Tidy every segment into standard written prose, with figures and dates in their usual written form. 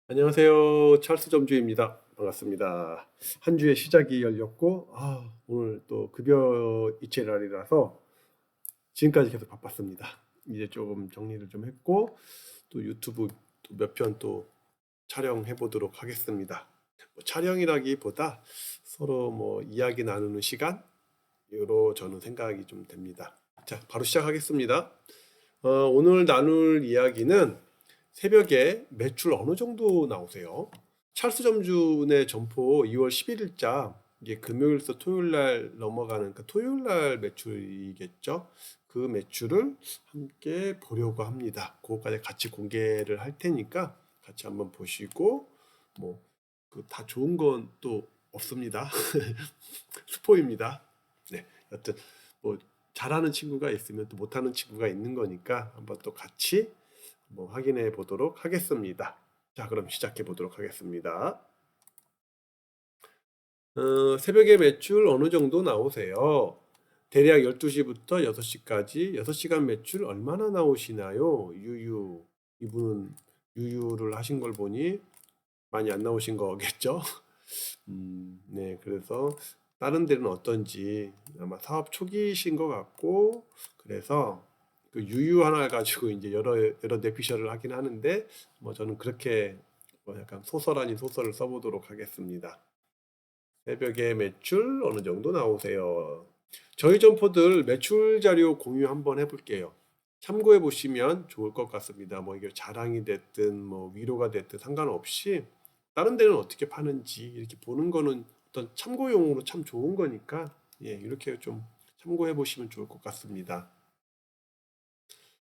안녕하세요. 찰스 점주입니다. 반갑습니다. 한 주의 시작이 열렸고, 오늘 또 급여 이체 날이라서 지금까지 계속 바빴습니다. 이제 조금 정리를 좀 했고, 또 유튜브 몇 편 또 촬영해 보도록 하겠습니다. 촬영이라기보다 서로 이야기 나누는 시간으로 저는 생각이 좀 됩니다. 자, 바로 시작하겠습니다. 오늘 나눌 이야기는 새벽에 매출 어느 정도 나오세요? 찰스 점주의 점포 2월 11일자 이게 금요일에서 토요일 날 넘어가는 그 토요일 날 매출이겠죠? 그 매출을 함께 보려고 합니다. 그거까지 같이 공개를 할 테니까 같이 한번 보시고 그 다 좋은 건 또 없습니다. 스포입니다. 네, 여튼 뭐 잘하는 친구가 있으면 또 못하는 친구가 있는 거니까 한번 또 같이 확인해 보도록 하겠습니다. 자, 그럼 시작해 보도록 하겠습니다. 새벽에 매출 어느 정도 나오세요? 대략 12시부터 6시까지 6시간 매출 얼마나 나오시나요? 유유. 이분은 유유를 하신 걸 보니 많이 안 나오신 거겠죠? 네, 그래서 다른 데는 어떤지 아마 사업 초기이신 것 같고, 그래서 그 유유 하나 가지고 이제 여러 내피셜을 하긴 하는데, 저는 그렇게 약간 소설 아닌 소설을 써보도록 하겠습니다. 새벽에 매출 어느 정도 나오세요? 저희 점포들 매출 자료 공유 한번 해볼게요. 참고해 보시면 좋을 것 같습니다. 이게 자랑이 됐든 위로가 됐든 상관없이 다른 데는 어떻게 파는지 이렇게 보는 거는 어떤 참고용으로 참 좋은 거니까, 예, 이렇게 좀 참고해 보시면 좋을 것 같습니다.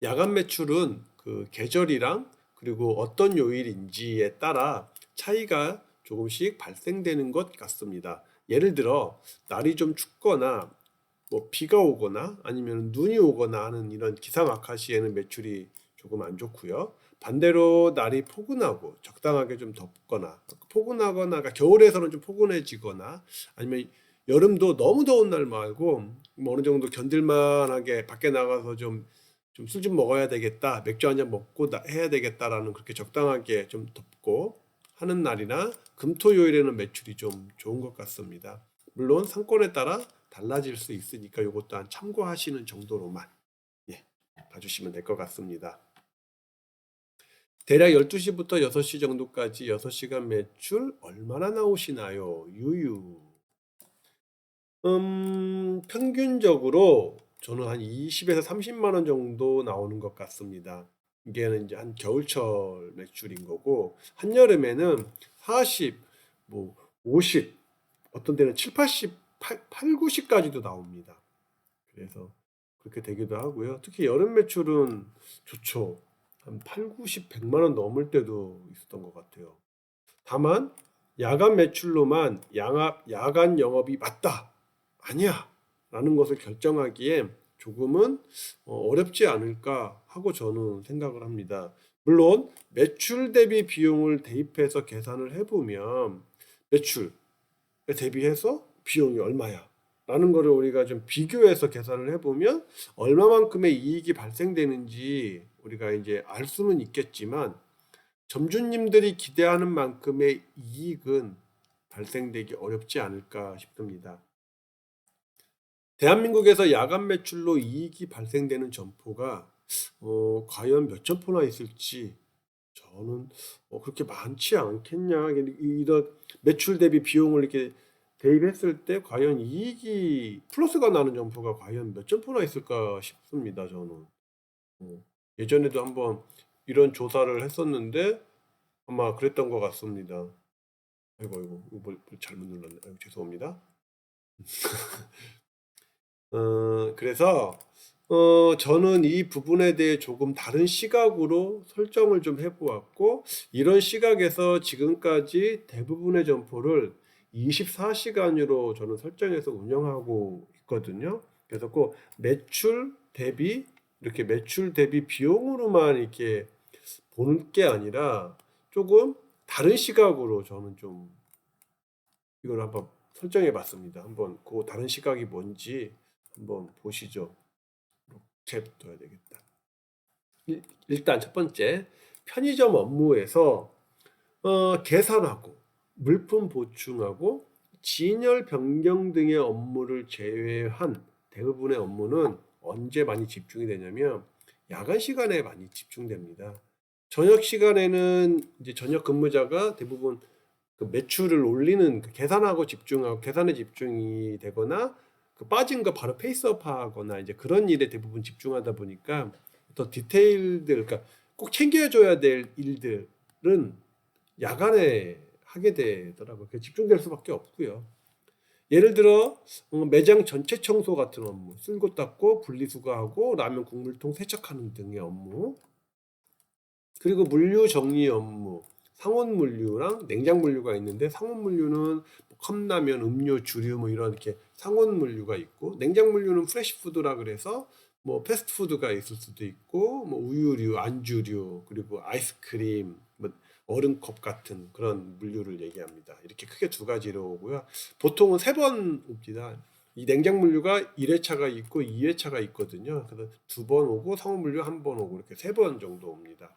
야간 매출은 그 계절이랑 그리고 어떤 요일인지에 따라 차이가 조금씩 발생되는 것 같습니다. 예를 들어 날이 좀 춥거나 비가 오거나 아니면 눈이 오거나 하는 이런 기상악화 시에는 매출이 조금 안 좋고요. 반대로 날이 포근하고 적당하게 좀 덥거나 포근하거나 그러니까 겨울에서는 좀 포근해지거나 아니면 여름도 너무 더운 날 말고 어느 정도 견딜만하게 밖에 나가서 좀 술 좀 먹어야 되겠다, 맥주 한 잔 먹고 해야 되겠다라는 그렇게 적당하게 좀 덥고 하는 날이나 금토요일에는 매출이 좀 좋은 것 같습니다. 물론 상권에 따라 달라질 수 있으니까 이것 또한 참고하시는 정도로만, 예, 봐주시면 될 것 같습니다. 대략 12시부터 6시 정도까지 6시간 매출 얼마나 나오시나요? 유유. 평균적으로 저는 한 20에서 30만 원 정도 나오는 것 같습니다. 이게는 이제 한 겨울철 매출인 거고, 한여름에는 40, 50, 어떤 데는 7, 80, 8, 90까지도 나옵니다. 그래서 그렇게 되기도 하고요. 특히 여름 매출은 좋죠. 한 8, 90, 100만 원 넘을 때도 있었던 것 같아요. 다만 야간 매출로만 야간 영업이 맞다, 아니야 라는 것을 결정하기에 조금은 어렵지 않을까 하고 저는 생각을 합니다. 물론 매출 대비 비용을 대입해서 계산을 해보면 매출 대비해서 비용이 얼마야 라는 거를 우리가 좀 비교해서 계산을 해보면 얼마만큼의 이익이 발생되는지 우리가 이제 알 수는 있겠지만, 점주님들이 기대하는 만큼의 이익은 발생되기 어렵지 않을까 싶습니다. 대한민국에서 야간 매출로 이익이 발생되는 점포가 과연 몇 점포나 있을지 저는 그렇게 많지 않겠냐. 이런 매출 대비 비용을 이렇게 대입했을 때 과연 이익이 플러스가 나는 점포가 과연 몇 점포나 있을까 싶습니다. 저는 예전에도 한번 이런 조사를 했었는데 아마 그랬던 것 같습니다. 아이고, 이거 뭘 잘못 눌렀네. 아이고, 죄송합니다. 그래서 저는 이 부분에 대해 조금 다른 시각으로 설정을 좀 해보았고, 이런 시각에서 지금까지 대부분의 점포를 24시간으로 저는 설정해서 운영하고 있거든요. 그래서 꼭 매출 대비 이렇게 매출 대비 비용으로만 이렇게 보는 게 아니라 조금 다른 시각으로 저는 좀 이걸 한번 설정해 봤습니다. 한번 그 다른 시각이 뭔지 한번 보시죠. 이렇게 둬야 되겠다. 일단 첫 번째, 편의점 업무에서 계산하고 물품 보충하고 진열 변경 등의 업무를 제외한 대부분의 업무는 언제 많이 집중이 되냐면 야간 시간에 많이 집중됩니다. 저녁 시간에는 이제 저녁 근무자가 대부분 그 매출을 올리는 그 계산하고 집중하고 계산에 집중이 되거나 그 빠진 거 바로 페이스업 하거나 이제 그런 일에 대부분 집중하다 보니까 더 디테일들, 그러니까 꼭 챙겨줘야 될 일들은 야간에 하게 되더라고요. 그래서 집중될 수밖에 없고요. 예를 들어 매장 전체 청소 같은 업무, 쓸고 닦고 분리수거하고 라면 국물통 세척하는 등의 업무, 그리고 물류 정리 업무, 상온 물류랑 냉장 물류가 있는데 상온 물류는 뭐 컵라면, 음료, 주류 뭐 이런 이렇게 상온 물류가 있고 냉장 물류는 프레시푸드라 그래서 뭐 패스트푸드가 있을 수도 있고 뭐 우유류, 안주류, 그리고 아이스크림, 뭐 얼음컵 같은 그런 물류를 얘기합니다. 이렇게 크게 두 가지로 오고요. 보통은 세 번 옵니다. 이 냉장 물류가 1회차가 있고 2회차가 있거든요. 그래서 두 번 오고 상온 물류 한 번 오고 이렇게 세 번 정도 옵니다.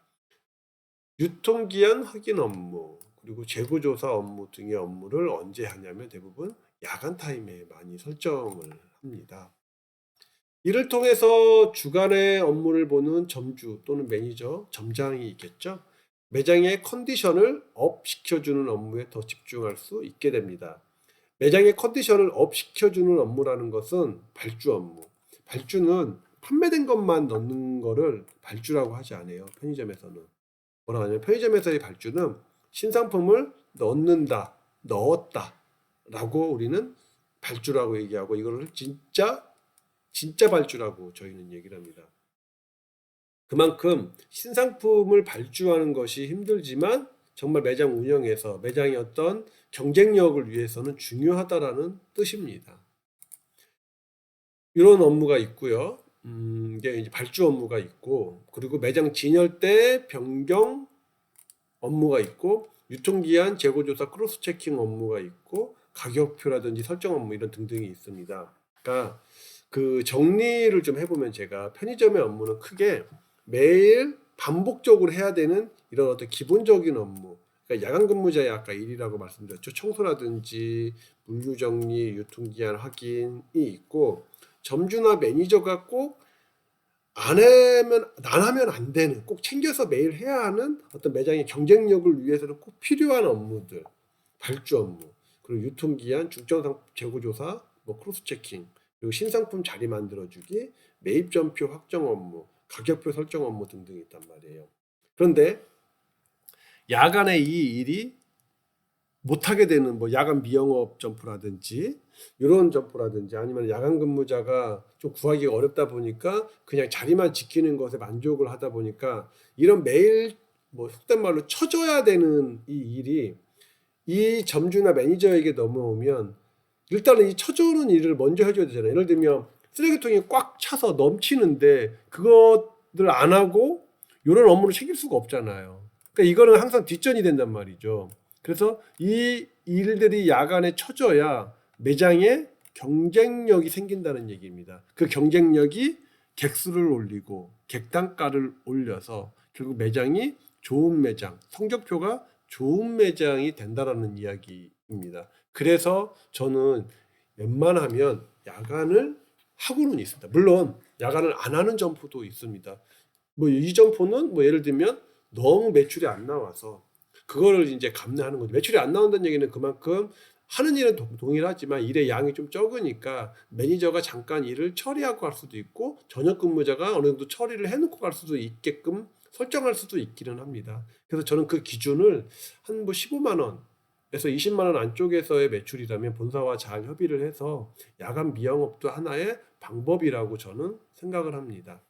유통기한 확인 업무, 그리고 재고조사 업무 등의 업무를 언제 하냐면 대부분 야간 타임에 많이 설정을 합니다. 이를 통해서 주간의 업무를 보는 점주 또는 매니저, 점장이 있겠죠. 매장의 컨디션을 업 시켜주는 업무에 더 집중할 수 있게 됩니다. 매장의 컨디션을 업 시켜주는 업무라는 것은 발주 업무. 발주는 판매된 것만 넣는 거를 발주라고 하지 않아요. 편의점에서는. 뭐라 하냐면 편의점에서의 발주는 신상품을 넣는다, 넣었다 라고 우리는 발주라고 얘기하고 이거를 진짜 발주라고 저희는 얘기를 합니다. 그만큼 신상품을 발주하는 것이 힘들지만 정말 매장 운영에서 매장의 어떤 경쟁력을 위해서는 중요하다라는 뜻입니다. 이런 업무가 있고요. 이게 이제 발주 업무가 있고, 그리고 매장 진열대 변경 업무가 있고, 유통기한 재고조사 크로스 체킹 업무가 있고, 가격표라든지 설정 업무 이런 등등이 있습니다. 그러니까 그 정리를 좀 해보면 제가 편의점의 업무는 크게 매일 반복적으로 해야 되는 이런 어떤 기본적인 업무, 그러니까 야간 근무자의 아까 일이라고 말씀드렸죠. 청소라든지 물류 정리, 유통기한 확인이 있고, 점주나 매니저가 꼭 안 하면 안 되는, 꼭 챙겨서 매일 해야 하는 어떤 매장의 경쟁력을 위해서는 꼭 필요한 업무들, 발주 업무, 그리고 유통기한, 중점상 재고조사, 뭐 크로스 체킹, 그리고 신상품 자리 만들어주기, 매입점표 확정 업무, 가격표 설정 업무 등등이 있단 말이에요. 그런데 야간에 이 일이 못하게 되는 뭐 야간 미영업 점포라든지 이런 점포라든지 아니면 야간 근무자가 좀 구하기가 어렵다 보니까 그냥 자리만 지키는 것에 만족을 하다 보니까 이런 매일 뭐 속된 말로 쳐줘야 되는 이 일이 이 점주나 매니저에게 넘어오면 일단은 이 쳐주는 일을 먼저 해줘야 되잖아요. 예를 들면 쓰레기통이 꽉 차서 넘치는데 그것들 안 하고 이런 업무를 챙길 수가 없잖아요. 그러니까 이거는 항상 뒷전이 된단 말이죠. 그래서 이 일들이 야간에 쳐져야 매장에 경쟁력이 생긴다는 얘기입니다. 그 경쟁력이 객수를 올리고 객단가를 올려서 결국 매장이 좋은 매장, 성적표가 좋은 매장이 된다라는 이야기입니다. 그래서 저는 웬만하면 야간을 하고는 있습니다. 물론 야간을 안 하는 점포도 있습니다. 뭐 이 점포는 뭐 예를 들면 너무 매출이 안 나와서 그거를 이제 감내하는 거죠. 매출이 안 나온다는 얘기는 그만큼 하는 일은 동일하지만 일의 양이 좀 적으니까 매니저가 잠깐 일을 처리하고 갈 수도 있고 저녁 근무자가 어느 정도 처리를 해놓고 갈 수도 있게끔 설정할 수도 있기는 합니다. 그래서 저는 그 기준을 한 뭐 15만 원에서 20만 원 안쪽에서의 매출이라면 본사와 잘 협의를 해서 야간 미영업도 하나의 방법이라고 저는 생각을 합니다.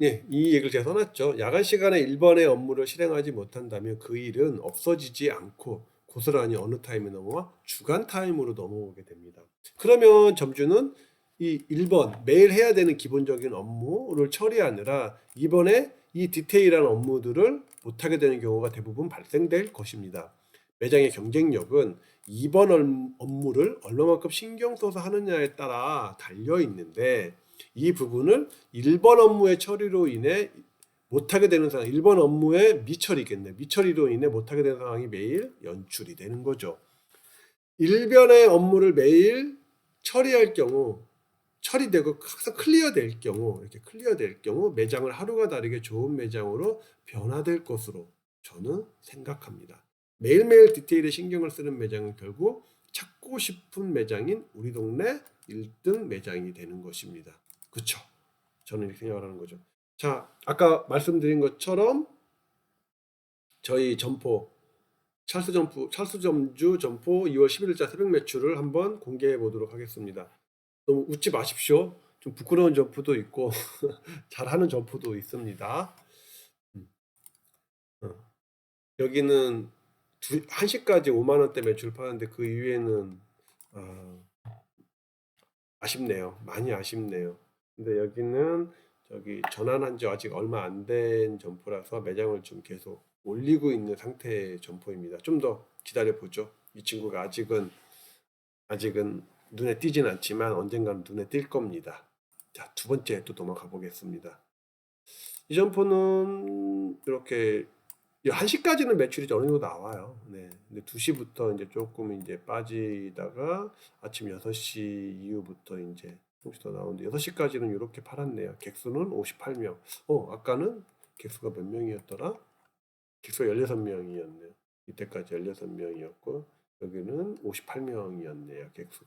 예, 이 얘기를 제가 써놨죠. 야간 시간에 1번의 업무를 실행하지 못한다면 그 일은 없어지지 않고 고스란히 어느 타임에 넘어와 주간 타임으로 넘어오게 됩니다. 그러면 점주는 이 1번 매일 해야 되는 기본적인 업무를 처리하느라 2번에 이 디테일한 업무들을 못하게 되는 경우가 대부분 발생될 것입니다. 매장의 경쟁력은 2번 업무를 얼마만큼 신경 써서 하느냐에 따라 달려 있는데 이 부분을 1번 업무의 처리로 인해 못하게 되는 상황, 1번 업무의 미처리겠네. 미처리로 인해 못하게 되는 상황이 매일 연출이 되는 거죠. 일변의 업무를 매일 처리할 경우, 처리되고 항상 클리어될 경우, 이렇게 클리어될 경우 매장을 하루가 다르게 좋은 매장으로 변화될 것으로 저는 생각합니다. 매일매일 디테일에 신경을 쓰는 매장은 결국 찾고 싶은 매장인 우리 동네 1등 매장이 되는 것입니다. 그쵸? 저는 이렇게 생각을 하는 거죠. 자, 아까 말씀드린 것처럼 저희 점포 찰스점주 점포 2월 10일자 새벽 매출을 한번 공개해 보도록 하겠습니다. 너무 웃지 마십시오. 좀 부끄러운 점포도 있고 잘하는 점포도 있습니다. 음, 어. 여기는 1시까지 5만 원대 매출 파는데 그 이후에는 아쉽네요. 많이 아쉽네요. 근데 여기는 저기 전환한 지 아직 얼마 안 된 점포라서 매장을 좀 계속 올리고 있는 상태의 점포입니다. 좀 더 기다려 보죠. 이 친구가 아직은 눈에 띄진 않지만 언젠가는 눈에 띌 겁니다. 자, 두 번째 또 넘어가 보겠습니다. 이 점포는 이렇게 1시까지는 매출이 어느 정도 나와요. 네. 근데 2시부터 이제 조금 이제 빠지다가 아침 6시 이후부터 이제 조금씩 더 나오는데 6시까지는 이렇게 팔았네요. 객수는 58명. 아까는 객수가 몇 명이었더라? 객수가 16명이었네요. 이때까지 16명이었고 여기는 58명이었네요. 객수가.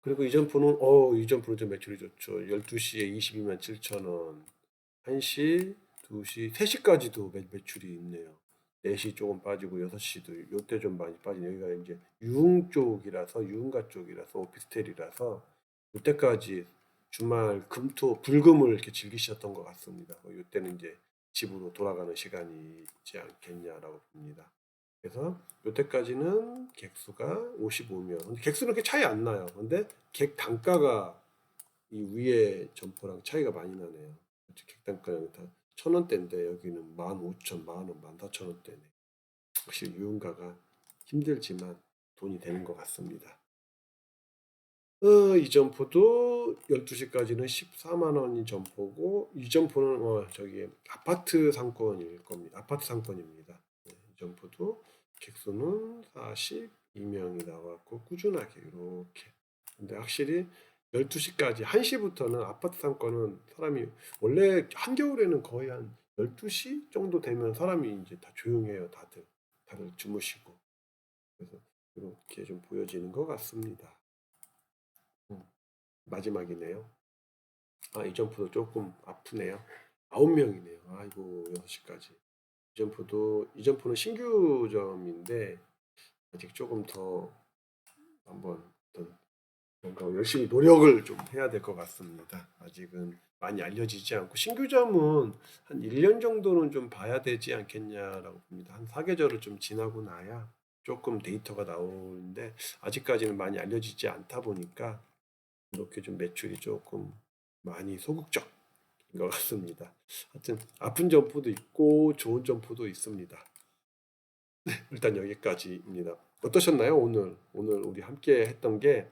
그리고 이 점포는 좀 매출이 좋죠. 12시에 22만 7천 원. 1시, 2시, 3시까지도 매출이 있네요. 4시 조금 빠지고 6시도 요때 좀 많이 빠진 여기가 이제 유흥가 쪽이라서 오피스텔이라서 요때까지 주말 금토 불금을 이렇게 즐기셨던 것 같습니다. 요때는 이제 집으로 돌아가는 시간이 있지 않겠냐라고 봅니다. 그래서 요때까지는 객수가 55명. 근데 객수는 그렇게 차이 안 나요. 근데 객 단가가 이 위에 점포랑 차이가 많이 나네요. 객단가는 다 1,000원대인데 여기는 15,000, 만원, 14,000원대네. 확실히 유흥가가 힘들지만 돈이 되는 것 같습니다. 이 점포도 12시까지는 14만 원이 점포고 이 점포는 저기 아파트 상권일 겁니다. 아파트 상권입니다. 네, 이 점포도 객수는 42명이 나왔고 꾸준하게 이렇게. 근데 확실히 12시까지 1시부터는 아파트 상권은 사람이 원래 한겨울에는 거의 한 12시 정도 되면 사람이 이제 다 조용해요. 다들 주무시고. 그래서 이렇게 좀 보여지는 것 같습니다. 마지막이네요. 이 점프도 조금 아프네요. 9명이네요. 아이고, 6시까지. 이 점프는 신규점인데, 아직 조금 더 한번 뭔가 열심히 노력을 좀 해야 될 것 같습니다. 아직은 많이 알려지지 않고, 신규점은 한 1년 정도는 좀 봐야 되지 않겠냐라고 봅니다. 한 4계절을 좀 지나고 나야 조금 데이터가 나오는데, 아직까지는 많이 알려지지 않다 보니까, 이렇게 좀 매출이 조금 많이 소극적인 것 같습니다. 하여튼 아픈 점포도 있고 좋은 점포도 있습니다. 일단 여기까지입니다. 어떠셨나요? 오늘 우리 함께 했던 게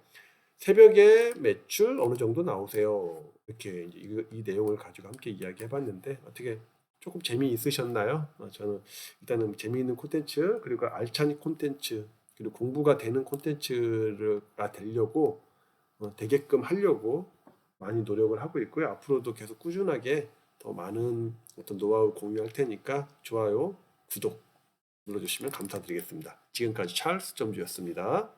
새벽에 매출 어느 정도 나오세요. 이렇게 이제 이 내용을 가지고 함께 이야기해봤는데 어떻게 조금 재미있으셨나요? 저는 일단은 재미있는 콘텐츠 그리고 알찬 콘텐츠 그리고 공부가 되는 콘텐츠가 되려고 되게끔 하려고 많이 노력을 하고 있고요. 앞으로도 계속 꾸준하게 더 많은 어떤 노하우 공유할 테니까 좋아요, 구독 눌러주시면 감사드리겠습니다. 지금까지 찰스 점주였습니다.